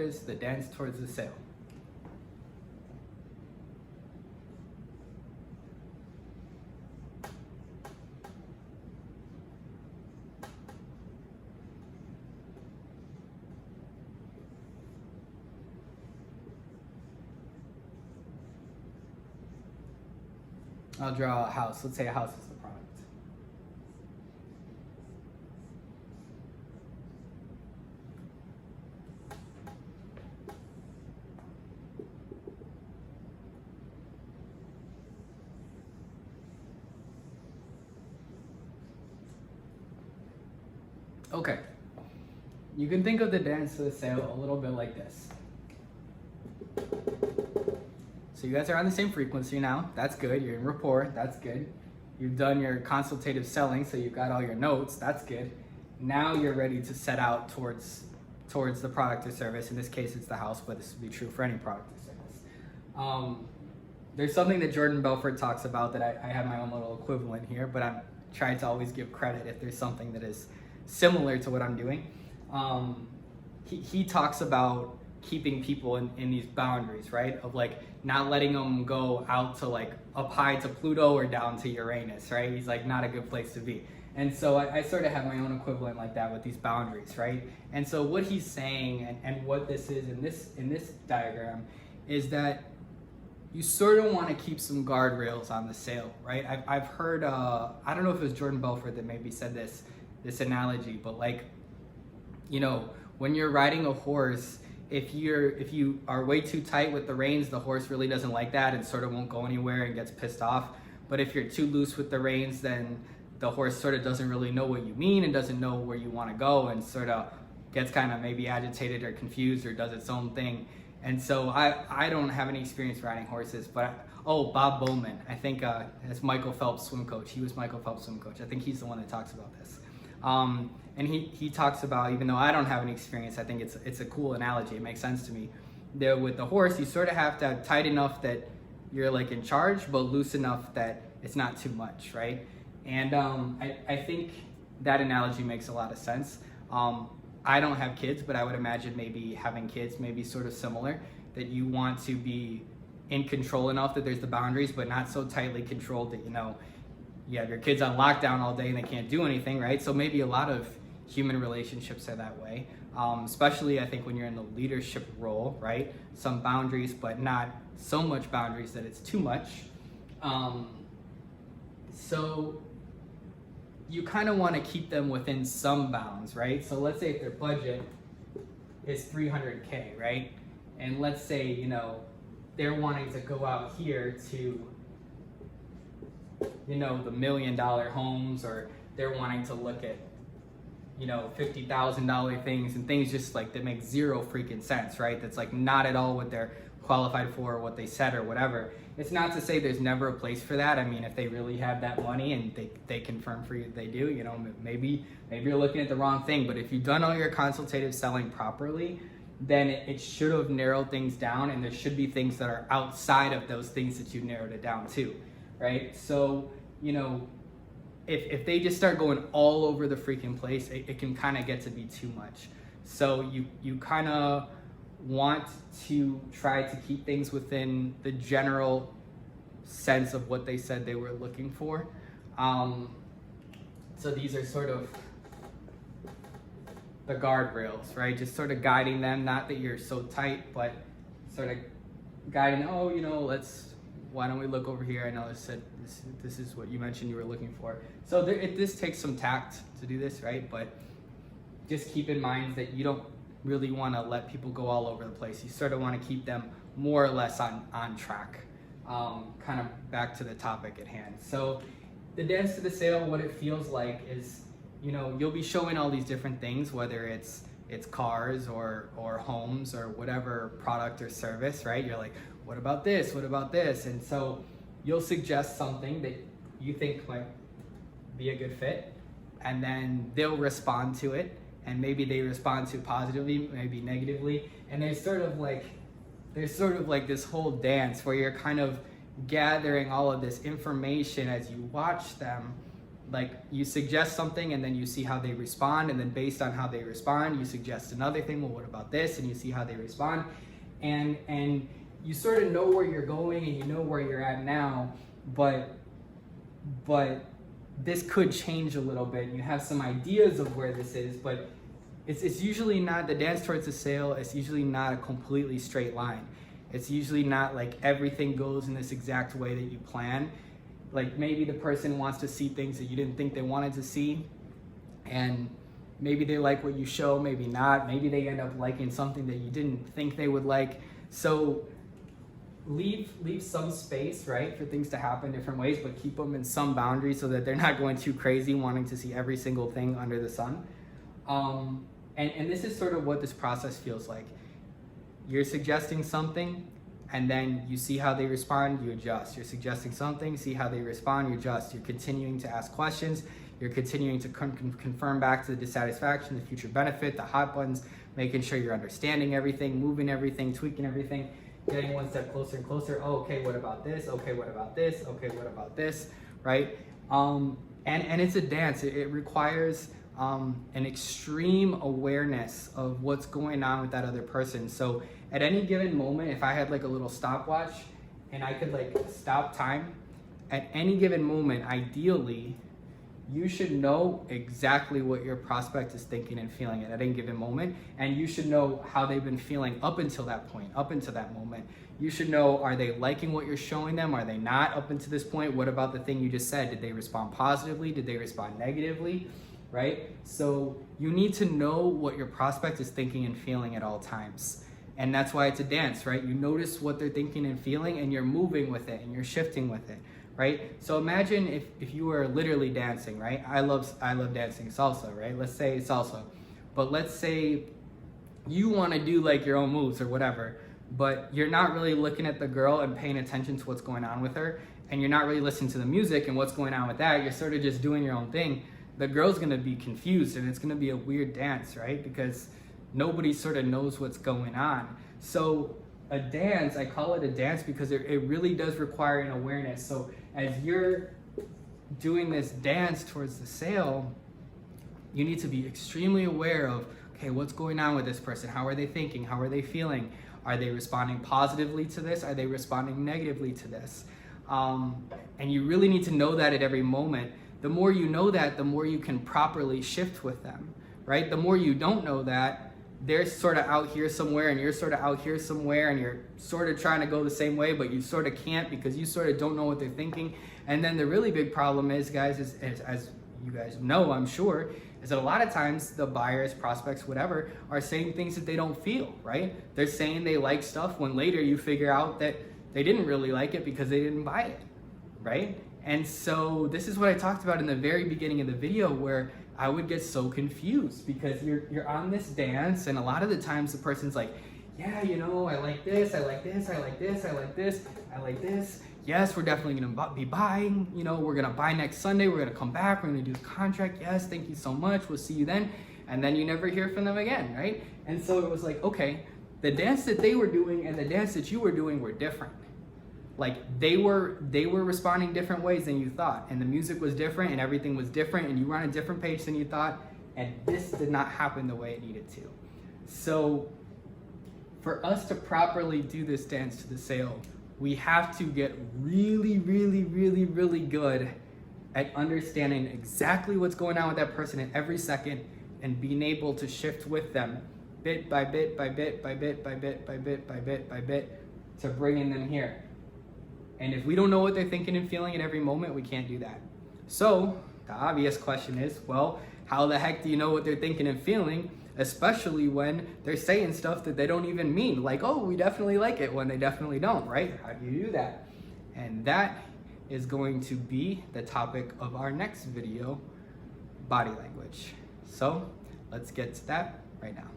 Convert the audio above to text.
is the dance towards the sale. I'll draw a house. Let's say a house is the product. Okay. You can think of the dance to the sale a little bit like this. So you guys are on the same frequency now. That's good. You're in rapport. That's good. You've done your consultative selling, so you've got all your notes. That's good. Now you're ready to set out towards the product or service. In this case, it's the house, but this would be true for any product or service. There's something that Jordan Belfort talks about that I have my own little equivalent here, but I'm trying to always give credit if there's something that is similar to what I'm doing. He talks about keeping people in these boundaries, right? Of like not letting them go out to like up high to Pluto or down to Uranus, right? He's like not a good place to be. And so I sort of have my own equivalent like that with these boundaries, right? And so what he's saying and what this is in this diagram is that you sort of want to keep some guardrails on the sale, right? I've heard, I don't know if it was Jordan Belfort that maybe said this analogy, but like, you know, when you're riding a horse, if you are way too tight with the reins, the horse really doesn't like that and sort of won't go anywhere and gets pissed off. But if you're too loose with the reins, then the horse sort of doesn't really know what you mean and doesn't know where you want to go and sort of gets kind of maybe agitated or confused or does its own thing. And so I don't have any experience riding horses, but Bob Bowman, I think as Michael Phelps swim coach. He was Michael Phelps swim coach. I think he's the one that talks about this. And he talks about, even though I don't have any experience, I think it's a cool analogy. It makes sense to me. There with the horse, you sort of have to have tight enough that you're like in charge, but loose enough that it's not too much, right? And I think that analogy makes a lot of sense. I don't have kids, but I would imagine maybe having kids may be sort of similar, that you want to be in control enough that there's the boundaries, but not so tightly controlled that, you know, you have your kids on lockdown all day and they can't do anything, right? So maybe a lot of human relationships are that way, especially I think when you're in the leadership role, right? Some boundaries, but not so much boundaries that it's too much. So you kind of want to keep them within some bounds, right? So let's say if their budget is $300K, right? And let's say, you know, they're wanting to go out here to, you know, the $1 million homes, or they're wanting to look at, you know, $50,000 things and things just like that make zero freaking sense, right? That's like not at all what they're qualified for or what they said or whatever. It's not to say there's never a place for that. I mean, if they really have that money and they confirm for you they do, you know, maybe you're looking at the wrong thing. But if you've done all your consultative selling properly, then it should have narrowed things down, and there should be things that are outside of those things that you narrowed it down to, right? So, you know, if they just start going all over the freaking place, it can kind of get to be too much. So you kind of want to try to keep things within the general sense of what they said they were looking for. So these are sort of the guardrails, right? Just sort of guiding them, not that you're so tight, but sort of guiding, oh, you know, why don't we look over here? I know I said this is what you mentioned you were looking for. So this takes some tact to do this, right? But just keep in mind that you don't really want to let people go all over the place. You sort of want to keep them more or less on track, kind of back to the topic at hand. So the dance to the sale, what it feels like is, you know, you'll be showing all these different things, whether it's cars or homes or whatever product or service, right? You're like, what about this? What about this? And so you'll suggest something that you think might be a good fit, and then they'll respond to it, and maybe they respond to it positively, maybe negatively, and there's sort of like this whole dance where you're kind of gathering all of this information as you watch them Like you suggest something and then you see how they respond, and then based on how they respond, you suggest another thing. Well, what about this? And you see how they respond, and you sort of know where you're going and you know where you're at now, but this could change a little bit. You have some ideas of where this is, but it's usually not the dance towards the sale. It's usually not a completely straight line. It's usually not like everything goes in this exact way that you plan. Like maybe the person wants to see things that you didn't think they wanted to see, and maybe they like what you show, maybe not. Maybe they end up liking something that you didn't think they would like. So leave some space, right, for things to happen different ways, but keep them in some boundaries so that they're not going too crazy wanting to see every single thing under the sun. And this is sort of what this process feels like. You're suggesting something, and then you see how they respond, you adjust. You're suggesting something, see how they respond, you adjust. You're continuing to ask questions. You're continuing to confirm back to the dissatisfaction, the future benefit, the hot buttons, making sure you're understanding everything, moving everything, tweaking everything, getting one step closer and closer. Oh, okay, what about this? Okay, what about this? Okay, what about this, right? And it's a dance. It requires an extreme awareness of what's going on with that other person. So at any given moment, if I had like a little stopwatch and I could like stop time, at any given moment, ideally, you should know exactly what your prospect is thinking and feeling at any given moment. And you should know how they've been feeling up until that point, up until that moment. You should know, are they liking what you're showing them? Are they not up until this point? What about the thing you just said? Did they respond positively? Did they respond negatively? Right? So you need to know what your prospect is thinking and feeling at all times. And that's why it's a dance, right? You notice what they're thinking and feeling, and you're moving with it and you're shifting with it, right? So imagine if you were literally dancing, right? I love dancing salsa, right? Let's say salsa. But let's say you want to do like your own moves or whatever, but you're not really looking at the girl and paying attention to what's going on with her, and you're not really listening to the music and what's going on with that. You're sort of just doing your own thing. The girl's gonna be confused, and it's gonna be a weird dance, right? Because nobody sort of knows what's going on. So a dance, I call it a dance because it really does require an awareness. So as you're doing this dance towards the sale, you need to be extremely aware of, okay, what's going on with this person? How are they thinking? How are they feeling? Are they responding positively to this? Are they responding negatively to this? And you really need to know that at every moment. The more you know that, the more you can properly shift with them, right? The more you don't know that, they're sort of out here somewhere and you're sort of out here somewhere, and you're sort of trying to go the same way, but you sort of can't because you sort of don't know what they're thinking. And then the really big problem is, guys, is as you guys know, I'm sure, is that a lot of times the buyers, prospects, whatever, are saying things that they don't feel, right? They're saying they like stuff when later you figure out that they didn't really like it because they didn't buy it, right? And so this is what I talked about in the very beginning of the video, where I would get so confused because you're on this dance, and a lot of the times the person's like, yeah, you know, I like this, I like this, I like this, I like this, I like this. Yes, we're definitely gonna be buying, you know, we're gonna buy next Sunday, we're gonna come back, we're gonna do the contract, yes, thank you so much, we'll see you then. And then you never hear from them again, right? And so it was like, okay, the dance that they were doing and the dance that you were doing were different. Like they were responding different ways than you thought, and the music was different and everything was different, and you were on a different page than you thought, and this did not happen the way it needed to. So for us to properly do this dance to the sale, we have to get really, really, really, really good at understanding exactly what's going on with that person at every second, and being able to shift with them bit by bit by bit by bit by bit by bit by bit by bit to bringing them here. And if we don't know what they're thinking and feeling at every moment, we can't do that. So the obvious question is, well, how the heck do you know what they're thinking and feeling, especially when they're saying stuff that they don't even mean? Like, oh, we definitely like it, when they definitely don't, right? How do you do that? And that is going to be the topic of our next video, body language. So let's get to that right now.